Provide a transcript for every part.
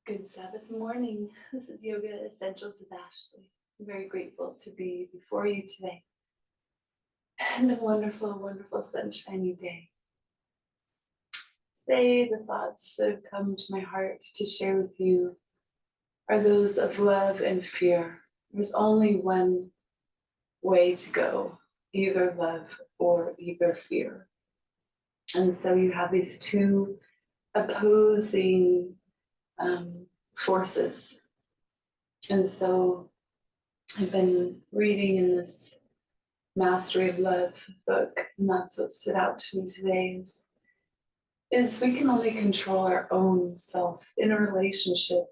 Good Sabbath morning. This is Yoga Essentials with Ashley. I'm very grateful to be before you today. And a wonderful, wonderful sunshiny day. Today, the thoughts that have come to my heart to share with you are those of love and fear. There's only one way to go, either love or either fear. And so you have these two opposing forces. And so I've been reading in this Mastery of Love book, and that's what stood out to me today is we can only control our own self in a relationship.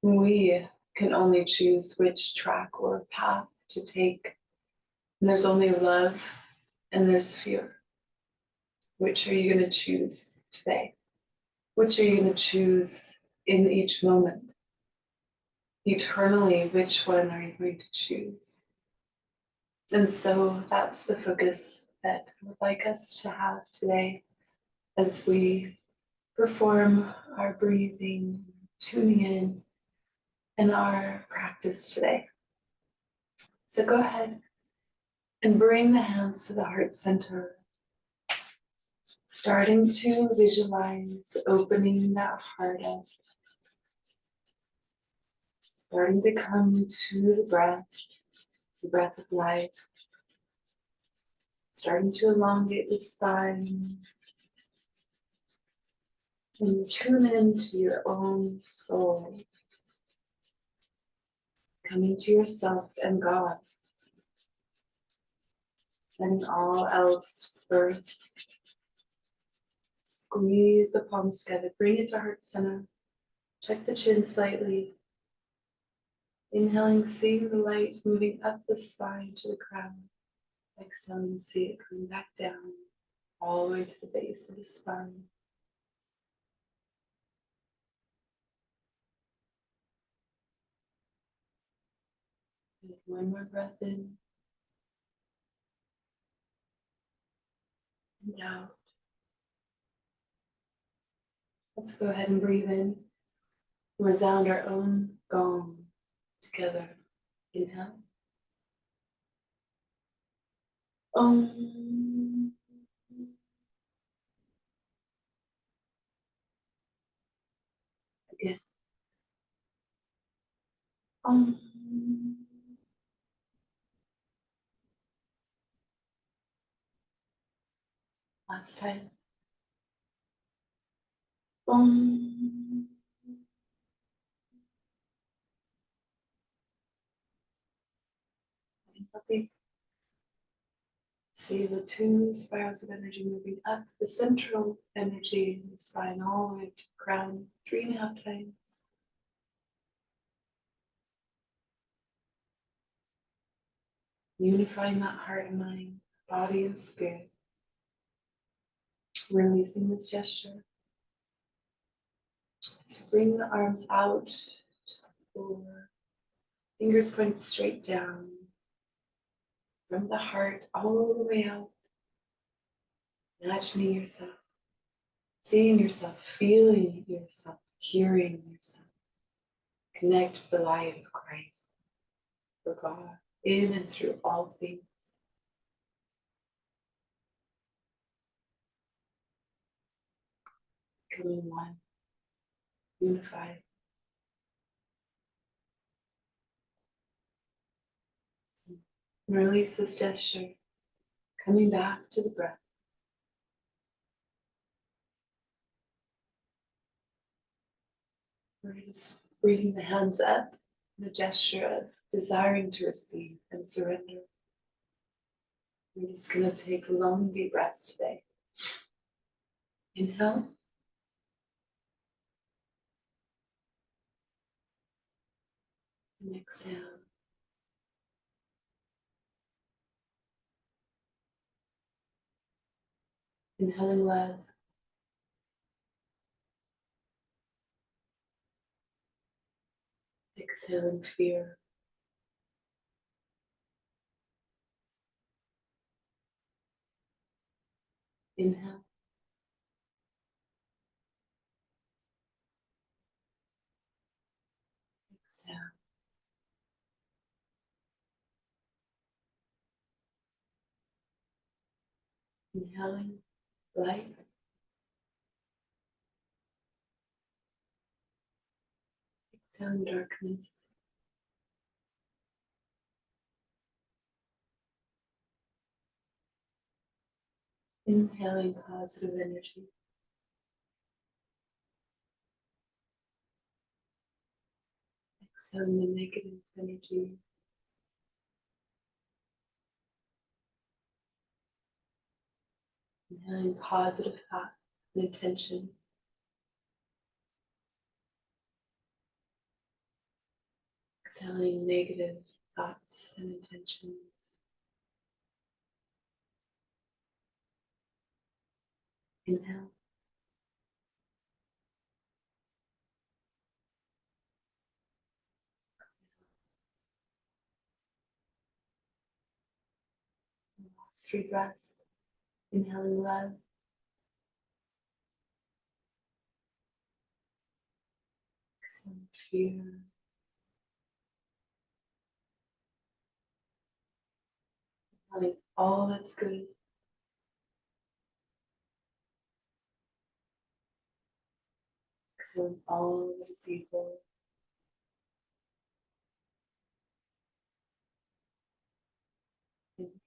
We can only choose which track or path to take. And there's only love and there's fear. Which are you going to choose today? Which are you going to choose in each moment? Eternally, which one are you going to choose? And so that's the focus that I would like us to have today as we perform our breathing, tuning in our practice today. So go ahead and bring the hands to the heart center, starting to visualize opening that heart up, starting to come to the breath of life, starting to elongate the spine, and tune into your own soul, coming to yourself and God, and all else disperse. Squeeze the palms together, bring it to heart center, check the chin slightly. Inhaling, see the light moving up the spine to the crown. Exhaling, see it coming back down, all the way to the base of the spine. Take one more breath in and out. Let's go ahead and breathe in. Resound our own gong together. Inhale. Om. Again. Om. Last time. Om. Healthy. See the two spirals of energy moving up, the central energy in the spine all the way to the crown 3.5 times. Unifying that heart and mind, body and spirit. Releasing this gesture. To bring the arms out to the floor. Fingers point straight down. From the heart all the way out. Imagining yourself, seeing yourself, feeling yourself, hearing yourself. Connect with the light of Christ, for God, in and through all things. Becoming one, unified. And release this gesture, coming back to the breath. We're just bringing the hands up, the gesture of desiring to receive and surrender. We're just going to take long, deep breaths today. Inhale. And exhale. Inhaling love. Exhaling fear. Inhale. Inhaling light. Exhaling darkness. Inhaling positive energy. Exhaling the negative energy. Inhaling positive thoughts and intentions. Exhaling negative thoughts and intentions. Inhale. Last 3 breaths. Inhaling love. Exhaling fear. Inhaling all that's good. Exhaling all that is evil.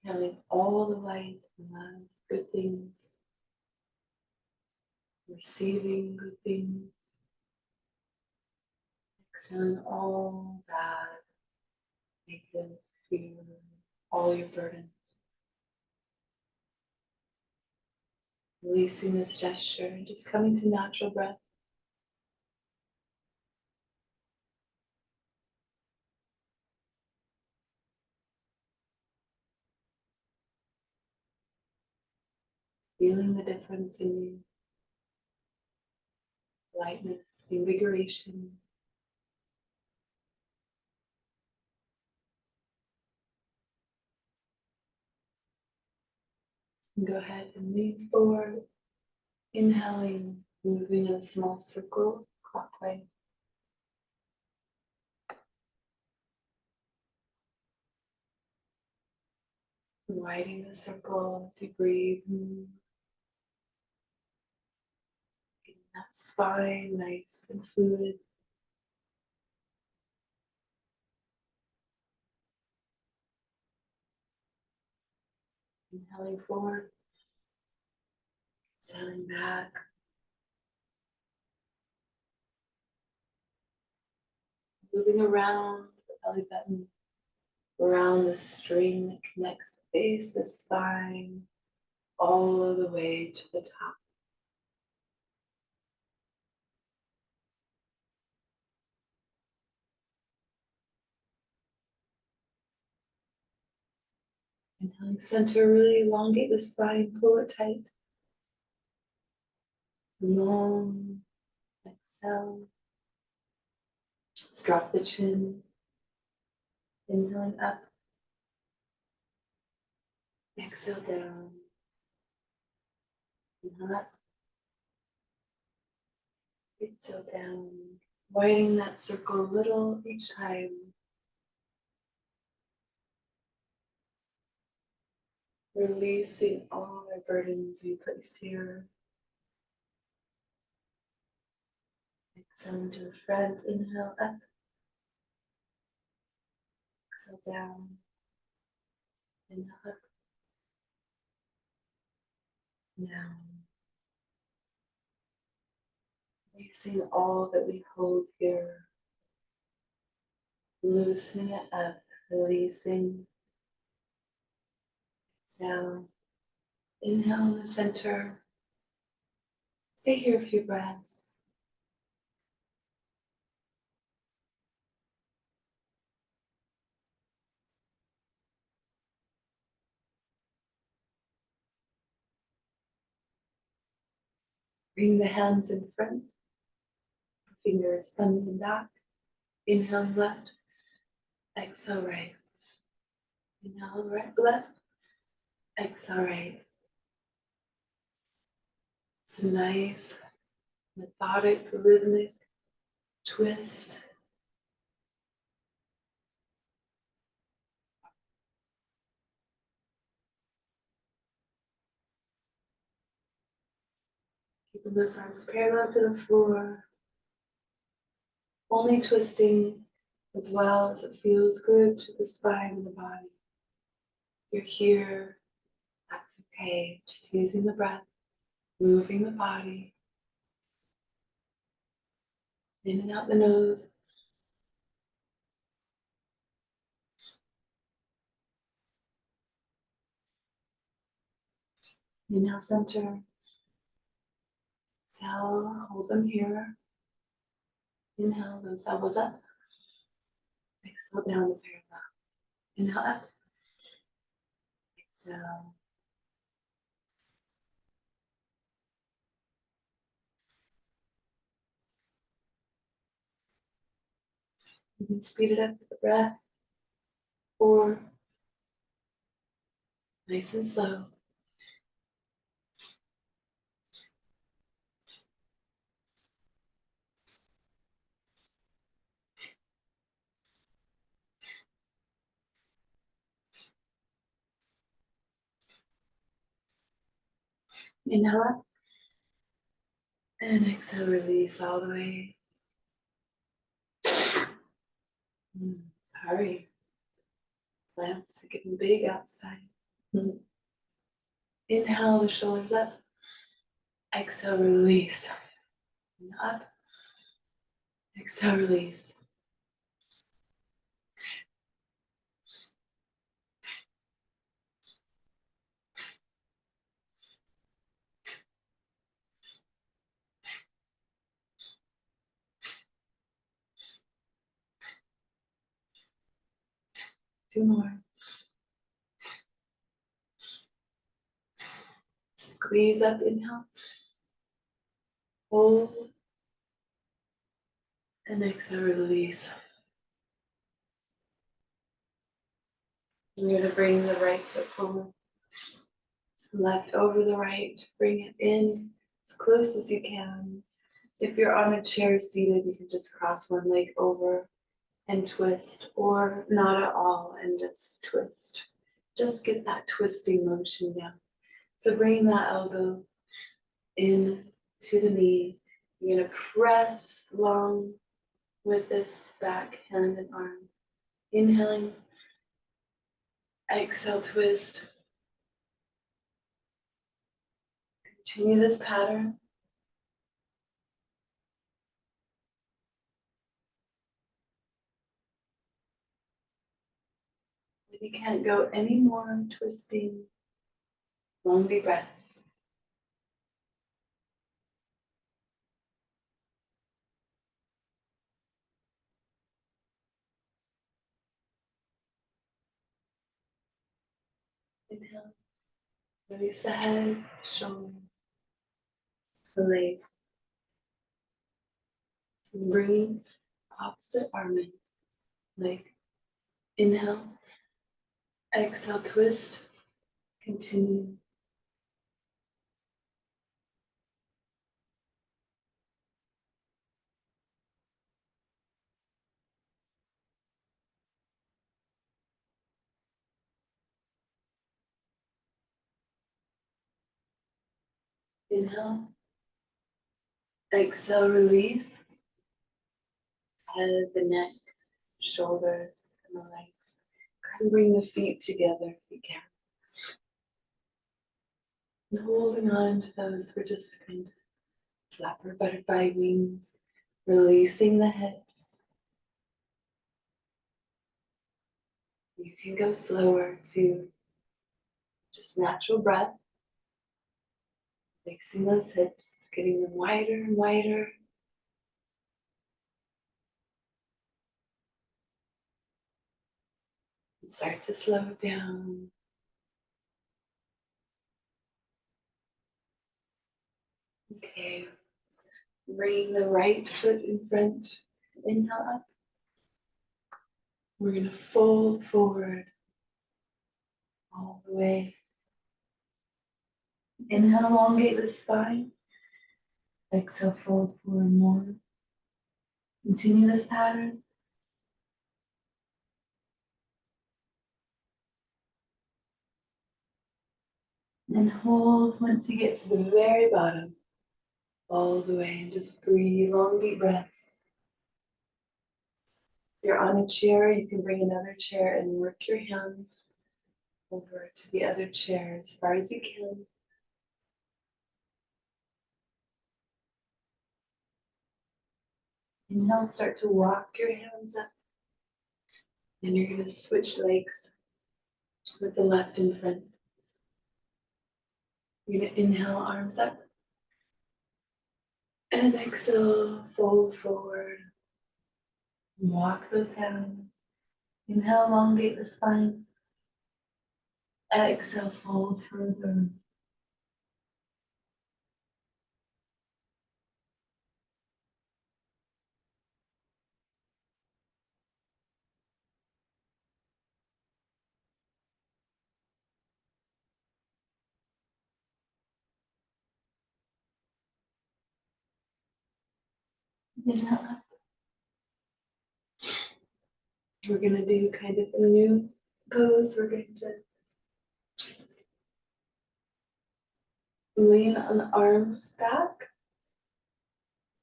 Inhaling all the light and love, good things. Receiving good things. Exhaling all bad, negative, fear, all your burdens. Releasing this gesture and just coming to natural breath. Feeling the difference in you. Lightness, invigoration. And go ahead and lean forward. Inhaling, moving in a small circle clockwise. Widening the circle as you breathe. Getting that spine nice and fluid. Inhaling forward. Exhaling back. Moving around the belly button. Around the string that connects the base, the spine, all the way to the top. Inhaling center, really elongate the spine, pull it tight. Long, exhale. Let's drop the chin. Inhaling up. Exhale down. Inhale up. Exhale down. Widening that circle a little each time. Releasing all our burdens we place here. Exhale to the front. Inhale up. Exhale down. Inhale up. Down. Releasing all that we hold here. Loosening it up. Releasing. Exhale. Inhale in the center. Stay here a few breaths. Bring the hands in front. Fingers thumb and back. Inhale left. Exhale right. Inhale right, left. Exhale right. Some nice, methodic, rhythmic twist. Keeping those arms parallel to the floor, only twisting as well as it feels good to the spine and the body. You're here, that's okay. Just using the breath, moving the body, in and out the nose. Inhale, center. Exhale, hold them here. Inhale, those elbows up. Exhale, down the parallel. Inhale, up. Exhale. You can speed it up with the breath, or nice and slow. Inhale up, and exhale, release all the way. Sorry, plants are getting big outside. Inhale, the shoulders up. Exhale, release. Inhale, up. Exhale, release. Two more. Squeeze up, inhale. Hold. And exhale, release. You're going to bring the right foot forward. Left over the right. Bring it in as close as you can. If you're on a chair seated, you can just cross one leg over and twist, or not at all and just twist. Just get that twisting motion down. So bringing that elbow in to the knee. You're going to press long with this back hand and arm. Inhaling, exhale, twist. Continue this pattern. If you can't go any more twisting, long deep breaths. Inhale, release the head, shoulder, the legs. Bring opposite arm in, leg. Inhale, exhale, twist, continue. Inhale, exhale, release. Head, the neck, shoulders, and the legs. And bring the feet together if you can. And holding on to those, we're just going to flap our butterfly wings, releasing the hips. You can go slower to just natural breath, mixing those hips, getting them wider and wider. And start to slow down. Okay, bring the right foot in front. Inhale up. We're going to fold forward all the way. Inhale, elongate the spine. Exhale, fold forward more. Continue this pattern. And hold once you get to the very bottom. all the way, and just breathe long, deep breaths. If you're on a chair, you can bring another chair and work your hands over to the other chair as far as you can. Inhale, start to walk your hands up. And you're going to switch legs with the left in front. You're going to inhale, arms up. And exhale, fold forward. Walk those hands. Inhale, elongate the spine. Exhale, fold further. Inhale up. We're going to do kind of a new pose. We're going to lean on the arms back.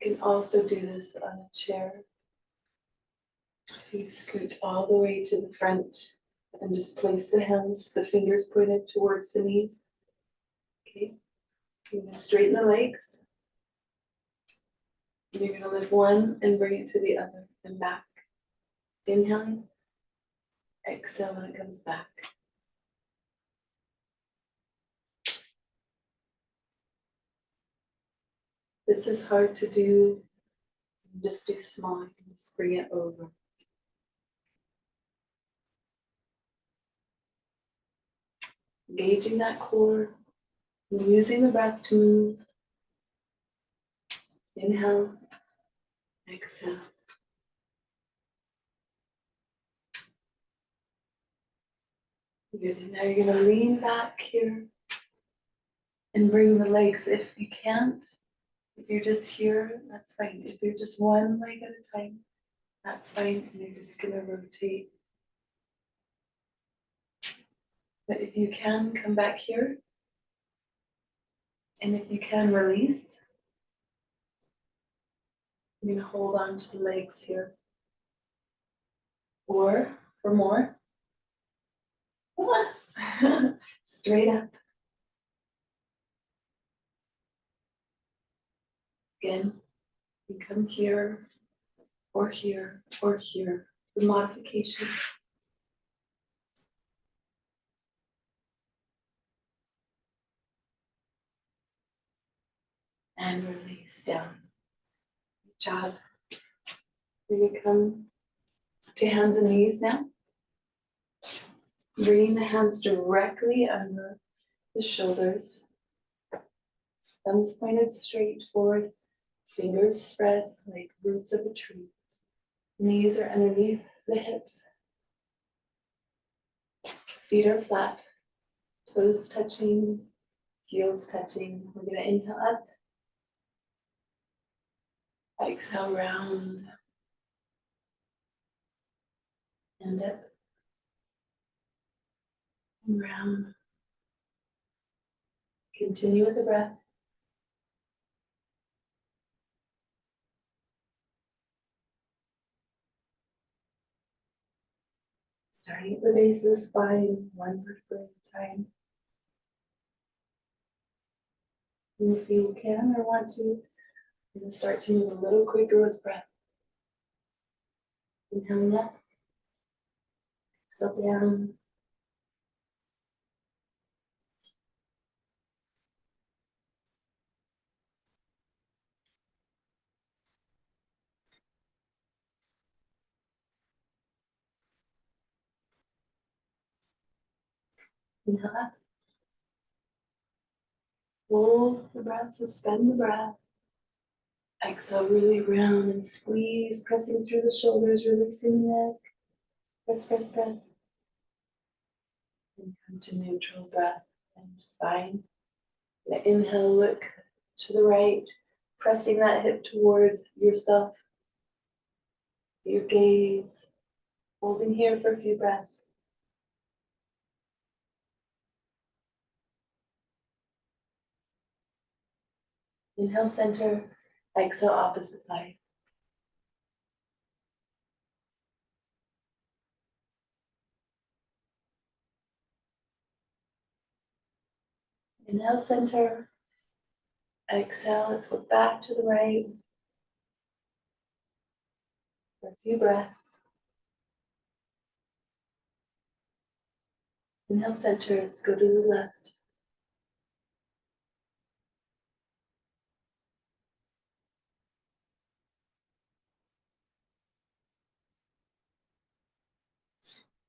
You can also do this on a chair. You scoot all the way to the front and just place the hands, the fingers pointed towards the knees. Okay. You're going to straighten the legs. And you're going to lift one and bring it to the other and back. Inhaling. Exhale when it comes back. This is hard to do. Just do small. You can just bring it over. Engaging that core. And using the breath to move. Inhale. Exhale. Good. And now you're going to lean back here and bring the legs. If you can't, if you're just here, that's fine. If you're just one leg at a time, that's fine. And you're just going to rotate. But if you can, come back here. And if you can, release. You're going to hold on to the legs here. Or, for more, straight up. Again, you come here, or here, or here. The modification. And release down. Good job. We're going to come to hands and knees now. Bringing the hands directly under the shoulders. Thumbs pointed straight forward. Fingers spread like roots of a tree. Knees are underneath the hips. Feet are flat. Toes touching. Heels touching. We're going to inhale up. Exhale round. And up. And round. Continue with the breath. Starting at the base of the spine, one vertebra at a time. And if you can or want to, you're going to start to move a little quicker with breath. Inhaling up. Exhale down. Inhale up. Hold the breath, suspend the breath. Exhale, really round and squeeze, pressing through the shoulders, releasing the neck. Press, press, press. And come to neutral breath and spine. And inhale, look to the right, pressing that hip towards yourself. Your gaze, holding here for a few breaths. Inhale, center. Exhale, opposite side. Inhale, center. Exhale, let's go back to the right for a few breaths. Inhale, center. Let's go to the left.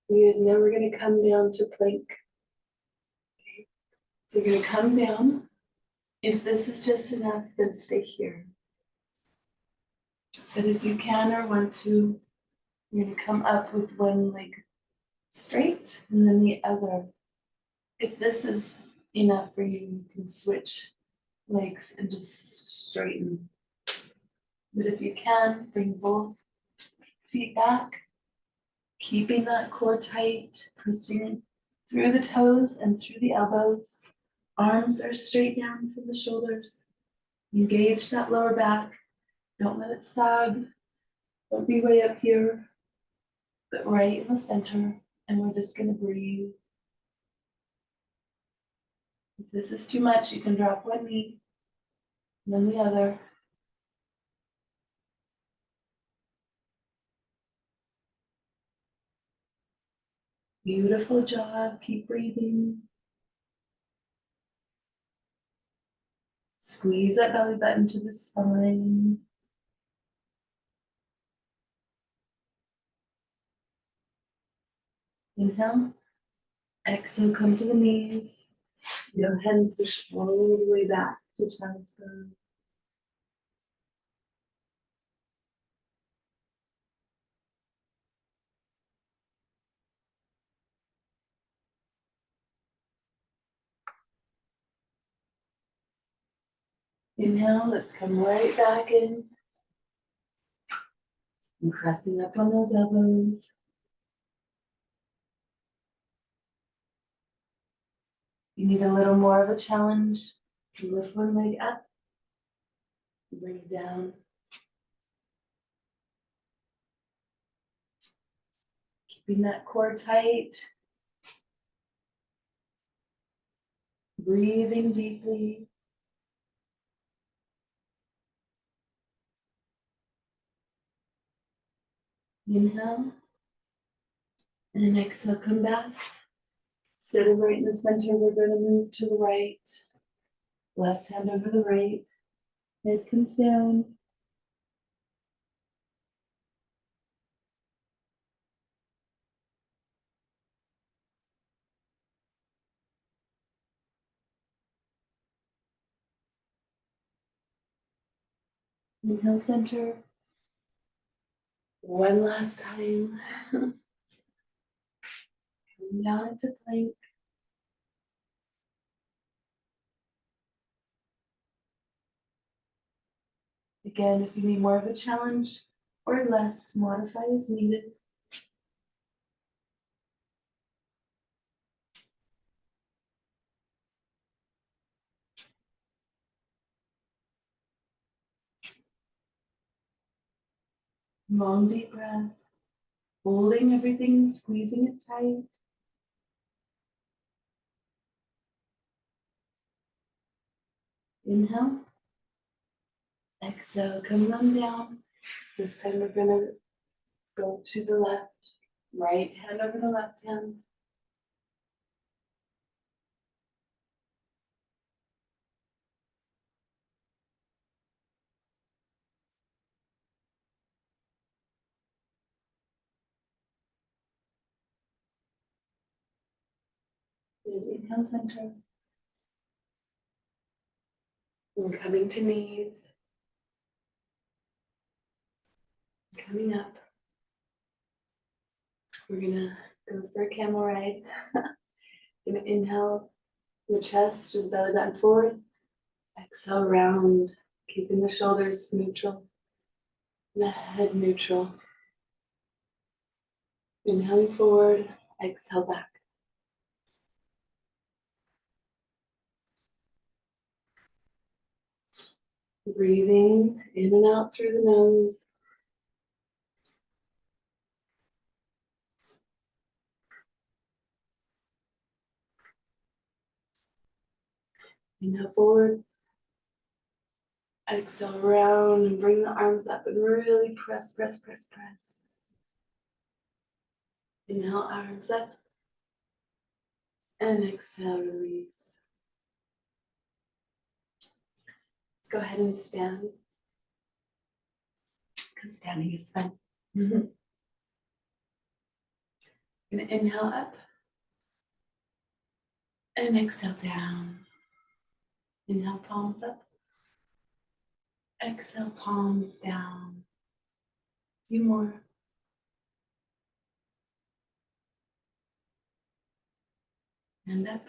Good. Now we're going to come down to plank. Okay. So you're going to come down. If this is just enough, then stay here. But if you can or want to, you're going to come up with one leg straight and then the other. If this is enough for you, you can switch legs and just straighten. But if you can, bring both feet back, keeping that core tight, pressing through the toes and through the elbows. Arms are straight down from the shoulders. Engage that lower back. Don't let it sag. Don't be way up here, but right in the center. And we're just going to breathe. If this is too much, you can drop one knee, and then the other. Beautiful job. Keep breathing. Squeeze that belly button to the spine. Inhale. Exhale, come to the knees. Go ahead and push all the way back to child's pose. Inhale, let's come right back in. And pressing up on those elbows. You need a little more of a challenge. Lift one leg up. Bring it down. Keeping that core tight. Breathing deeply. Inhale. And exhale, come back. Instead of right in the center, we're going to move to the right. Left hand over the right. Head comes down. Inhale, center. One last time. Come down into plank. Again, if you need more of a challenge or less, modify as needed. Long deep breaths. Holding everything, squeezing it tight. Inhale. Exhale, come on down. This time we're gonna go to the left. Right hand over the left hand. Good. Inhale, center. We're coming to knees. Coming up. We're gonna go for a camel ride. Gonna inhale the chest or the belly button forward. Exhale, round. Keeping the shoulders neutral. The head neutral. Inhaling forward. Exhale back. Breathing in and out through the nose. Inhale forward. Exhale round and bring the arms up and really press, press, press, press. Inhale, arms up. And exhale, release. Let's go ahead and stand, because standing is fun. I'm going to inhale up and exhale down. Inhale, palms up. Exhale, palms down. A few more. And up.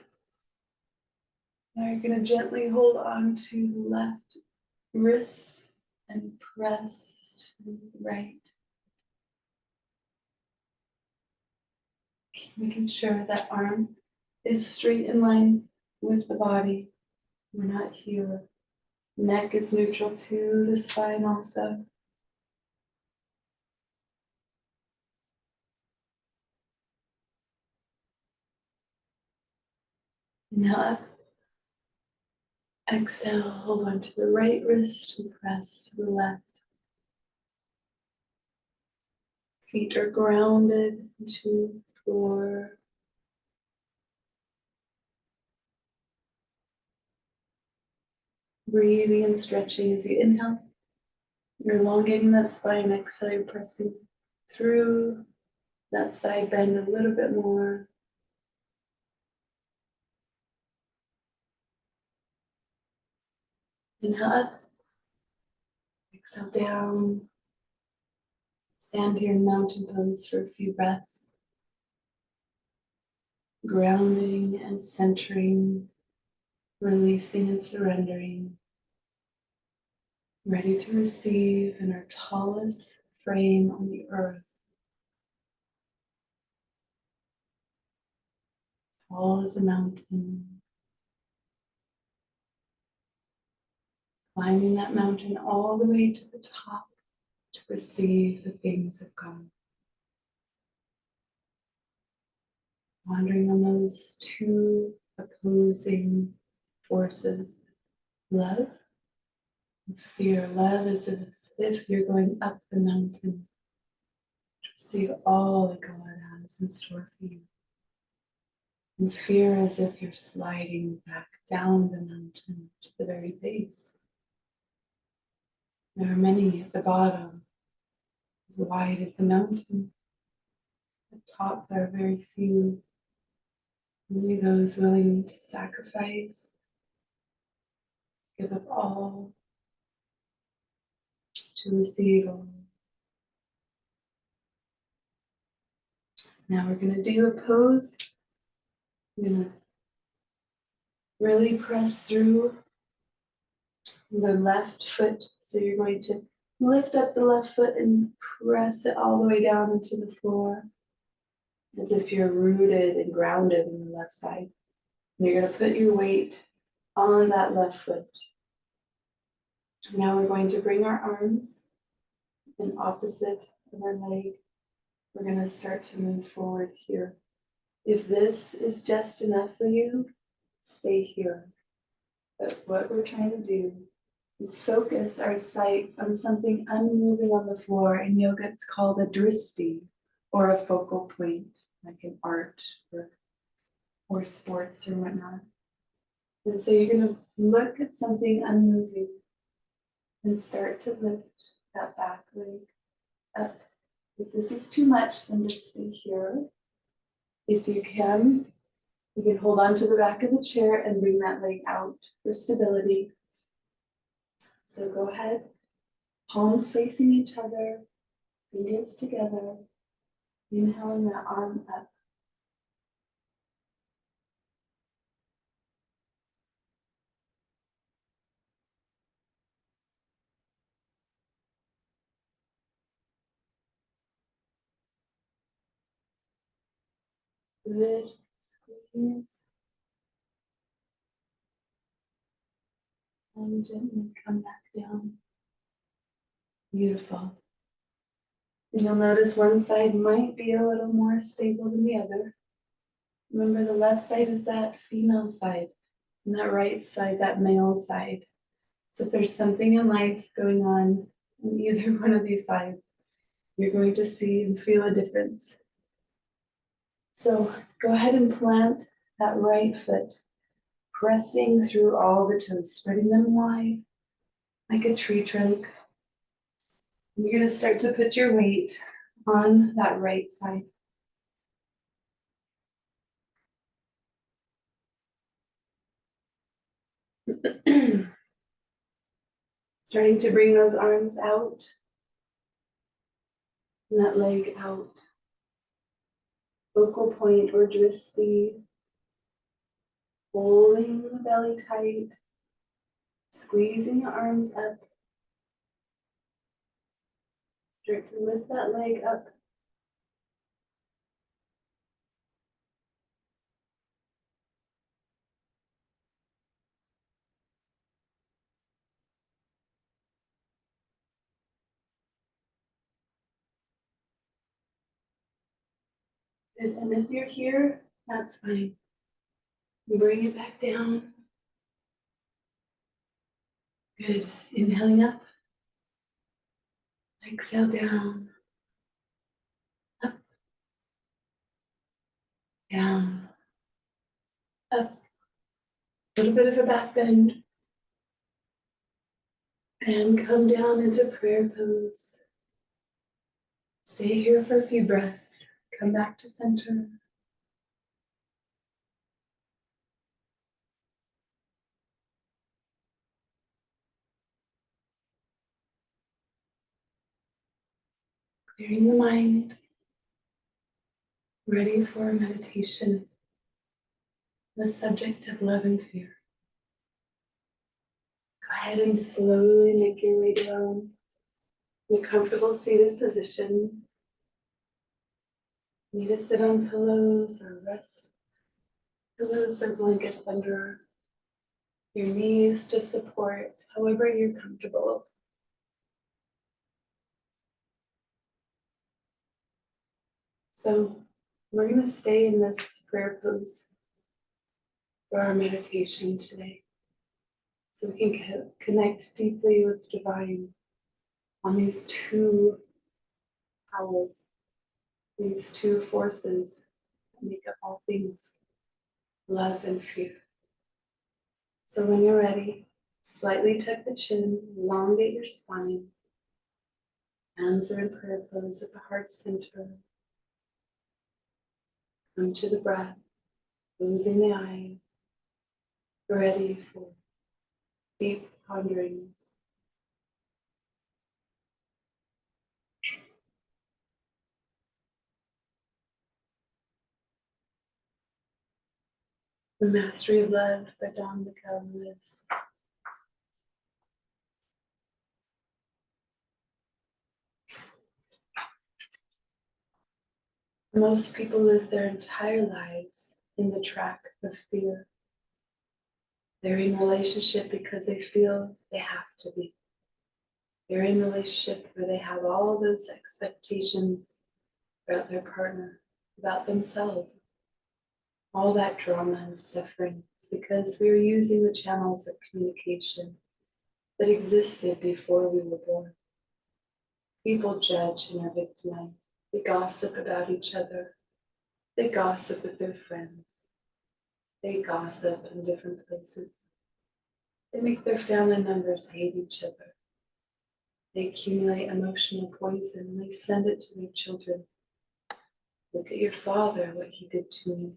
Now you're going to gently hold on to the left wrist and press to the right. Making sure that arm is straight in line with the body. We're not here. Neck is neutral to the spine also. Inhale up. Exhale, hold on to the right wrist and press to the left. Feet are grounded into the floor. Breathing and stretching as you inhale. You're elongating that spine. Exhale, you're pressing through that side bend a little bit more. Inhale up. Exhale down. Stand here in mountain pose for a few breaths. Grounding and centering, releasing and surrendering. Ready to receive in our tallest frame on the earth. Tall as a mountain. Climbing that mountain all the way to the top to receive the things of God. Wandering on those two opposing forces, love and fear. Love is as if you're going up the mountain to receive all that God has in store for you. And fear as if you're sliding back down the mountain to the very base. There are many at the bottom, as wide as the mountain. At the top, there are very few. Only those willing to sacrifice, give up all, to receive all. Now we're going to do a pose. We're going to really press through the left foot. So you're going to lift up the left foot and press it all the way down into the floor, as if you're rooted and grounded in the left side. And you're going to put your weight on that left foot. Now we're going to bring our arms in opposite of our leg. We're going to start to move forward here. If this is just enough for you, stay here. But what we're trying to do is focus our sights on something unmoving on the floor. In yoga, it's called a dristi, or a focal point, like in art or sports or whatnot. And so you're going to look at something unmoving and start to lift that back leg up. If this is too much, then just stay here. If you can hold on to the back of the chair and bring that leg out for stability. So go ahead, palms facing each other, fingers together, inhaling that arm up. Good, squeeze. And gently come back down. Beautiful. And you'll notice one side might be a little more stable than the other. Remember, the left side is that female side, and that right side, that male side. So if there's something in life going on in either one of these sides, you're going to see and feel a difference. So go ahead and plant that right foot, pressing through all the toes, spreading them wide like a tree trunk. And you're going to start to put your weight on that right side. Starting to bring those arms out and that leg out. Focal point or drift speed. Holding the belly tight. Squeezing your arms up. Start to lift that leg up. And if you're here, that's fine. Bring it back down. Good. Inhaling up. Exhale down. Up. Down. Up. A little bit of a back bend. And come down into prayer pose. Stay here for a few breaths. Come back to center. Clearing the mind. Ready for a meditation. The subject of love and fear. Go ahead and slowly make your way down in a comfortable seated position. You need to sit on pillows or rest pillows or blankets under your knees to support however you're comfortable. So we're going to stay in this prayer pose for our meditation today, so we can connect deeply with divine on these two powers, these two forces that make up all things, love and fear. So when you're ready, slightly tuck the chin, elongate your spine. Hands are in prayer pose at the heart center. Come to the breath, closing the eyes, ready for deep ponderings. The Mastery of Love by Don McCallum. Most people live their entire lives in the track of fear. They're in relationship because they feel they have to be. They're in relationship where they have all those expectations about their partner, about themselves. All that drama and suffering is because we are using the channels of communication that existed before we were born. People judge and are victimized. They gossip about each other. They gossip with their friends. They gossip in different places. They make their family members hate each other. They accumulate emotional poison and they send it to their children. Look at your father, what he did to me.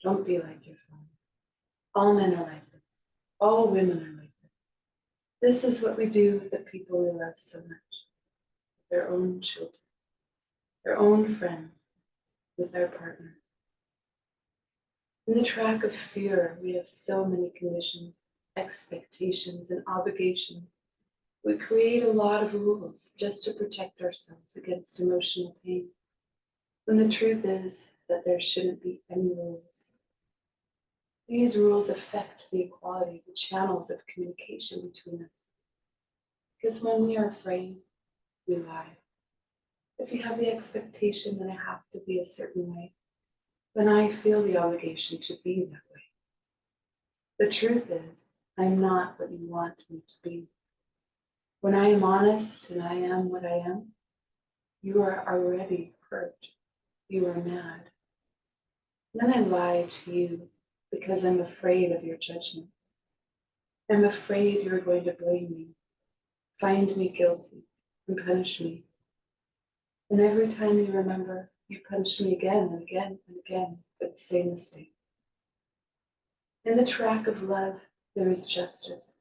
Don't be like your father. All men are like this. All women are like this. This is what we do with the people we love so much. Their own children, their own friends, with our partners. In the track of fear, we have so many conditions, expectations, and obligations. We create a lot of rules just to protect ourselves against emotional pain, when the truth is that there shouldn't be any rules. These rules affect the equality, the channels of communication between us. Because when we are afraid, we lie. If you have the expectation that I have to be a certain way, then I feel the obligation to be that way. The truth is, I'm not what you want me to be. When I am honest and I am what I am, you are already hurt. You are mad. Then I lie to you because I'm afraid of your judgment. I'm afraid you're going to blame me, find me guilty, and punish me. And every time you remember, you punish me again and again and again for the same mistake. In the track of love, there is justice.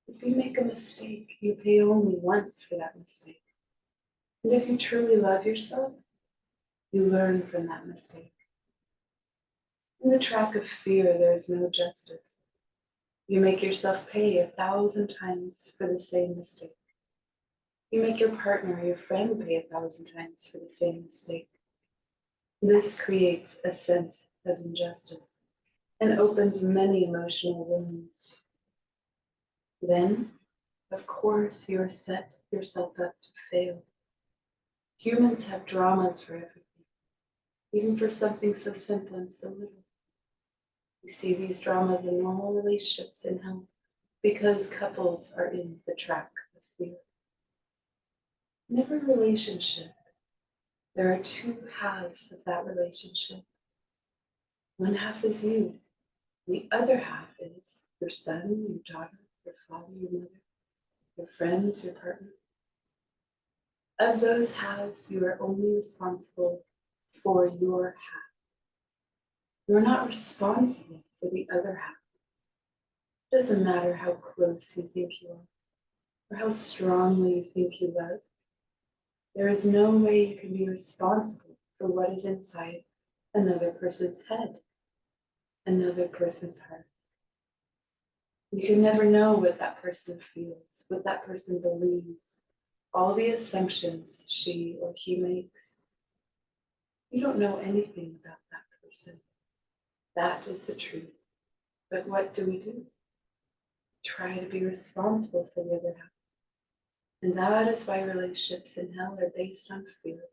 If you make a mistake, you pay only once for that mistake. And if you truly love yourself, you learn from that mistake. In the track of fear, there is no justice. You make yourself pay 1,000 times for the same mistake. You make your partner or your friend pay 1,000 times for the same mistake. This creates a sense of injustice and opens many emotional wounds. Then, of course, you are set yourself up to fail. Humans have dramas for everything, even for something so simple and so little. We see these dramas in normal relationships in health because couples are in the track of fear. In every relationship, there are two halves of that relationship. One half is you, the other half is your son, your daughter, your father, your mother, your friends, your partner. Of those halves, you are only responsible for your half. You're not responsible for the other half. It doesn't matter how close you think you are, or how strongly you think you love. There is no way you can be responsible for what is inside another person's head, another person's heart. You can never know what that person feels, what that person believes, all the assumptions she or he makes. You don't know anything about that person. That is the truth. But what do? Try to be responsible for the other half. And that is why relationships in hell are based on fear,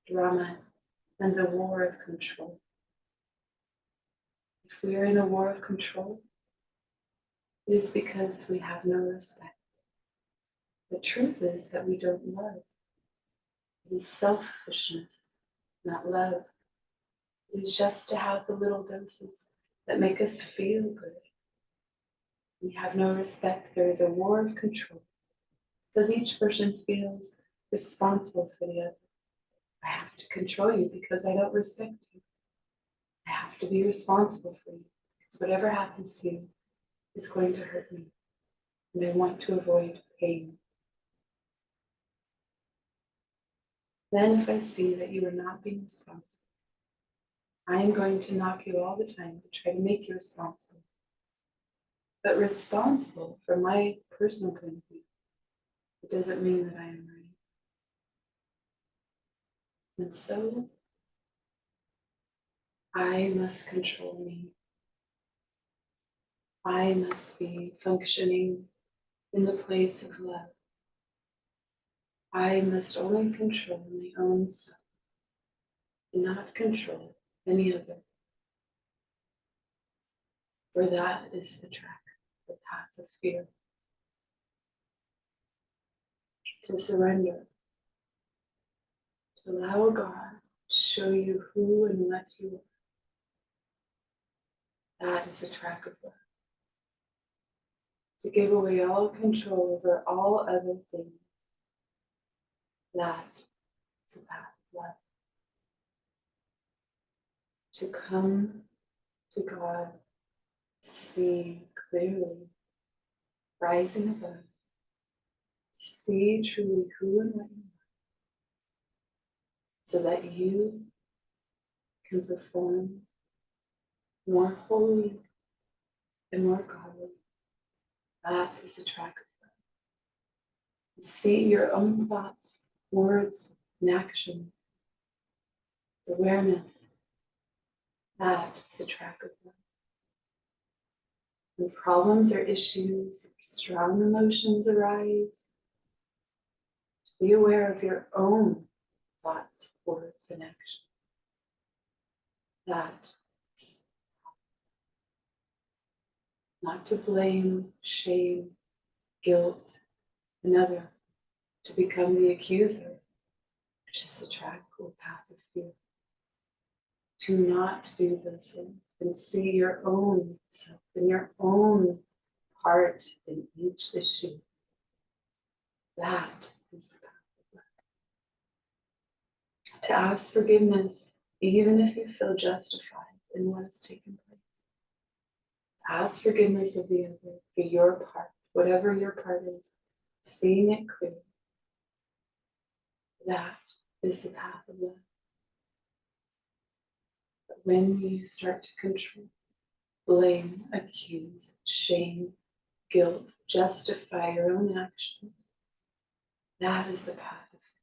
drama, and the war of control. If we are in a war of control, it is because we have no respect. The truth is that we don't love. It is selfishness, not love. It is just to have the little doses that make us feel good. We have no respect. There is a war of control because each person feels responsible for the other. I have to control you because I don't respect you. I have to be responsible for you because whatever happens to you is going to hurt me. And I want to avoid pain. Then if I see that you are not being responsible, I am going to knock you all the time to try to make you responsible. But responsible from my personal point of view, it doesn't mean that I am right. And so I must control me. I must be functioning in the place of love. I must only control my own self and not control any other. For that is the track, the path of fear. To surrender, to allow God to show you who and what you are. That is the track of love. To give away all control over all other things. That is the path of love. To come to God, to see clearly, rising above, to see truly who and what you are, so that you can perform more holy and more godly. That is the track of love. See your own thoughts, words, and actions. Awareness. That is the track of love. When problems or issues, strong emotions arise, be aware of your own thoughts, words, and actions. That is not to blame, shame, guilt another, to become the accuser, which is the tranquil path of fear. To not do those things and see your own self and your own part in each issue. That is the path of life. To ask forgiveness, even if you feel justified in what has taken place. Ask forgiveness of the other for your part, whatever your part is, seeing it clearly. That is the path of life. But when you start to control, blame, accuse, shame, guilt, justify your own actions, that is the path of faith.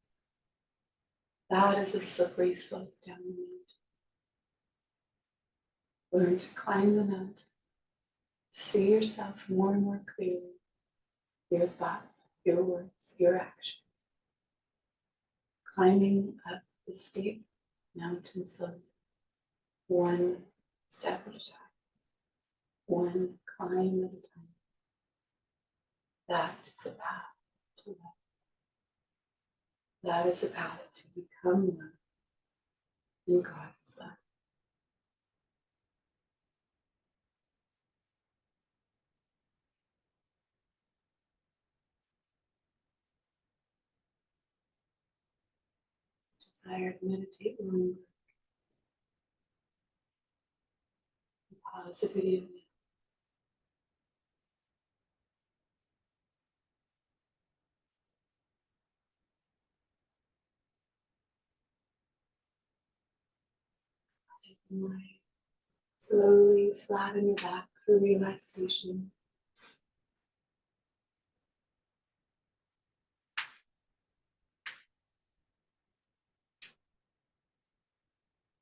That is a slippery slope down the mountain. Learn to climb the mountain, see yourself more and more clearly, your thoughts, your words, your actions. Climbing up the steep mountain slope, one step at a time, one climb at a time. That is a path to life. That is a path to become one in God's love. Desire to meditate longer. Pause the video. Slowly flatten your back for relaxation.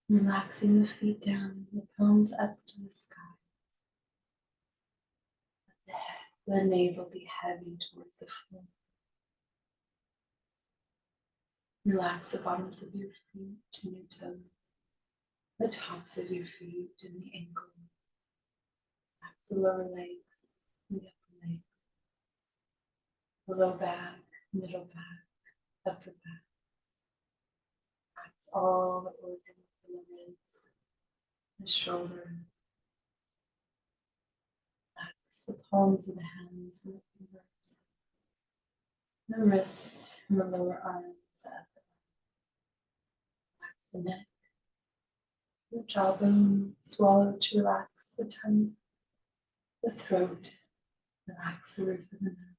Relaxing the feet down, the palms up to the sky. Let the navel be heavy towards the floor. Relax the bottoms of your feet and your toes, the tops of your feet and the ankles. Relax the lower legs and the upper legs, the low back, middle back, upper back. Relax all the organs in the ribs, the shoulders. Relax the palms of the hands and the fingers, the wrists and the lower arms, the upper arms. Relax the neck, the jawbone, swallow to relax the tongue, the throat, relax the roof of the mouth,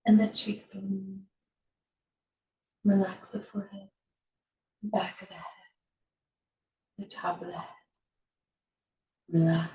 and the cheekbone. Relax the forehead, the back of the head, the top of the head. Relax.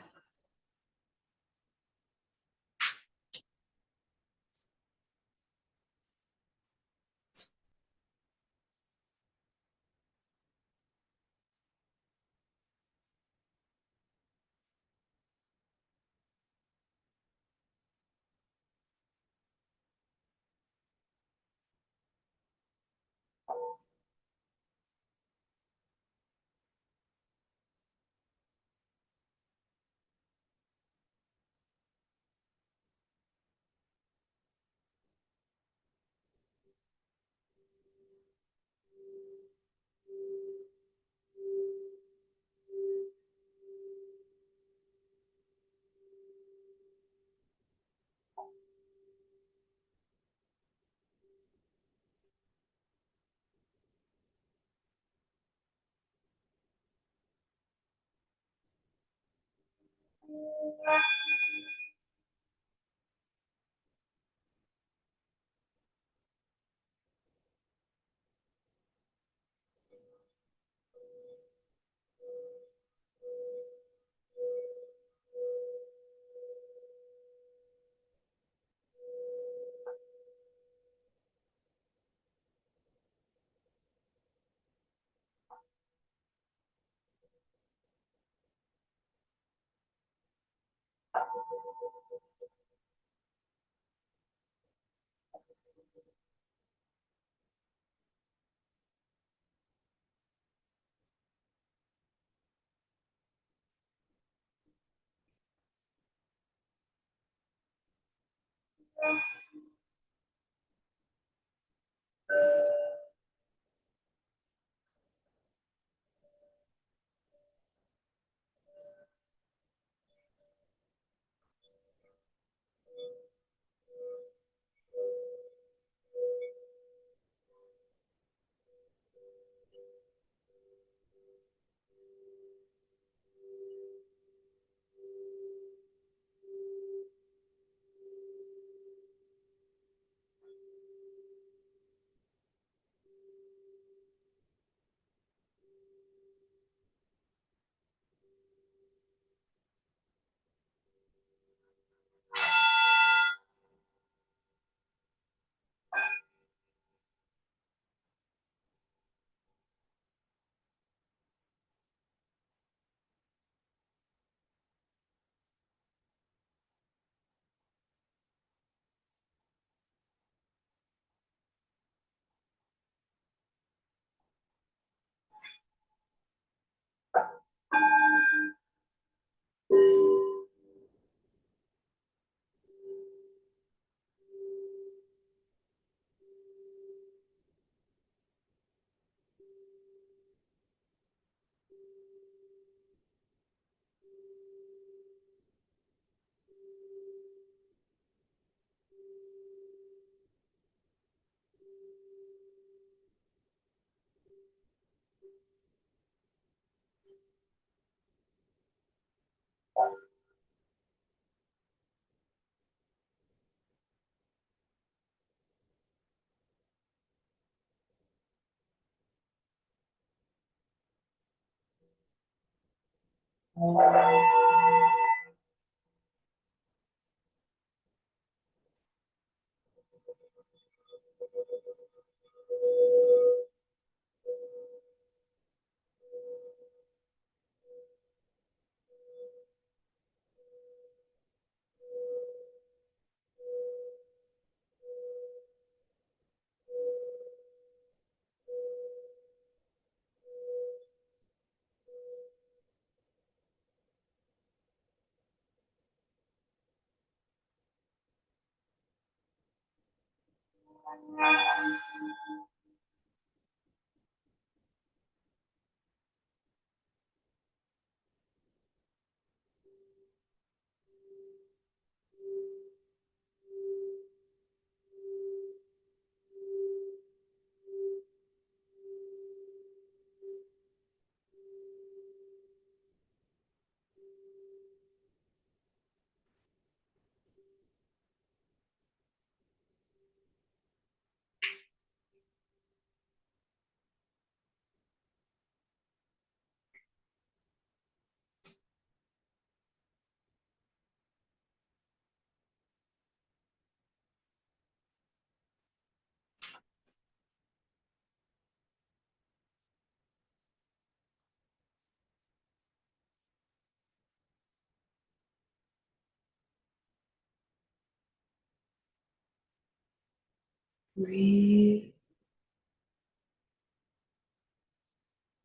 Breathe,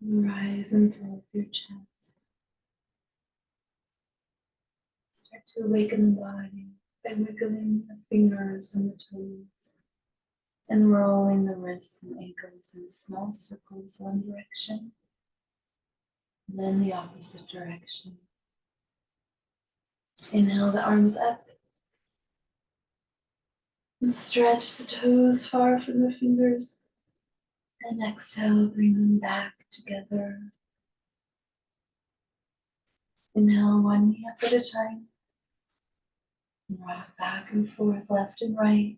rise and fill up your chest. Start to awaken the body by wiggling the fingers and the toes and rolling the wrists and ankles in small circles one direction, and then the opposite direction. Inhale the arms up and stretch the toes far from the fingers. And exhale, bring them back together. Inhale one knee up at a time. Rock back and forth, left and right.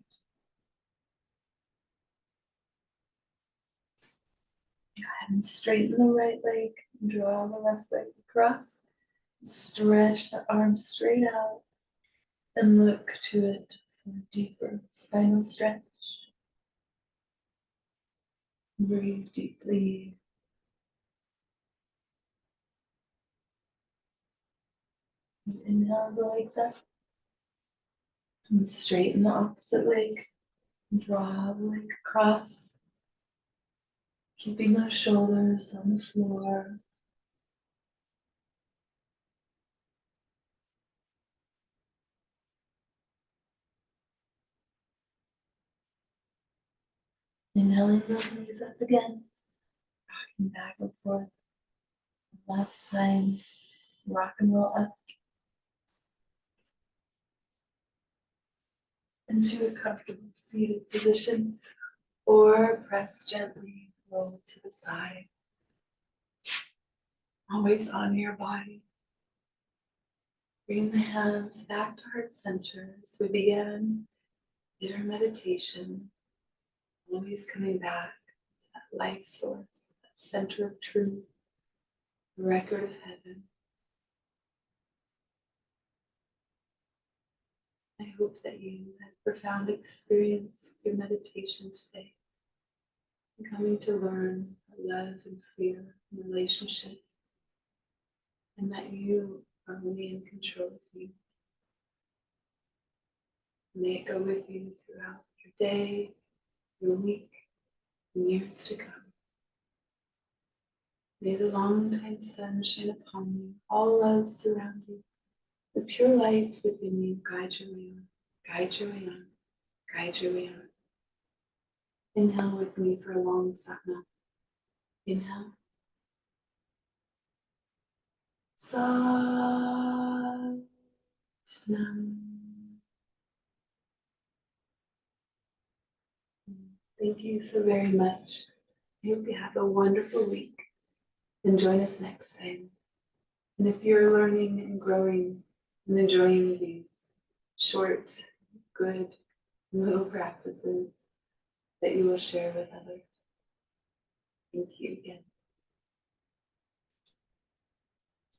Go ahead and straighten the right leg. Draw the left leg across. Stretch the arms straight out. And look to it for a deeper spinal stretch. Breathe deeply. And inhale the legs up. And straighten the opposite leg. Draw the leg across, keeping those shoulders on the floor. Inhaling those knees up again, rocking back and forth. Last time, rock and roll up into a comfortable seated position, or press gently, roll to the side. Always honor your body. Bring the hands back to heart center as we begin in our meditation. Always coming back to that life source, that center of truth, the record of heaven. I hope that you had a profound experience with your meditation today. Coming to learn love and fear in relationship, and that you are only in control of you. May it go with you throughout your day, your week, and years to come. May the long-time sun shine upon you, all love surround you, the pure light within you guide your way on, guide your way on, guide your way on. Inhale with me for a long satnam. Inhale. Satnam. Thank you so very much. I hope you have a wonderful week and join us next time. And if you're learning and growing and enjoying these short, good, little practices that you will share with others, thank you again.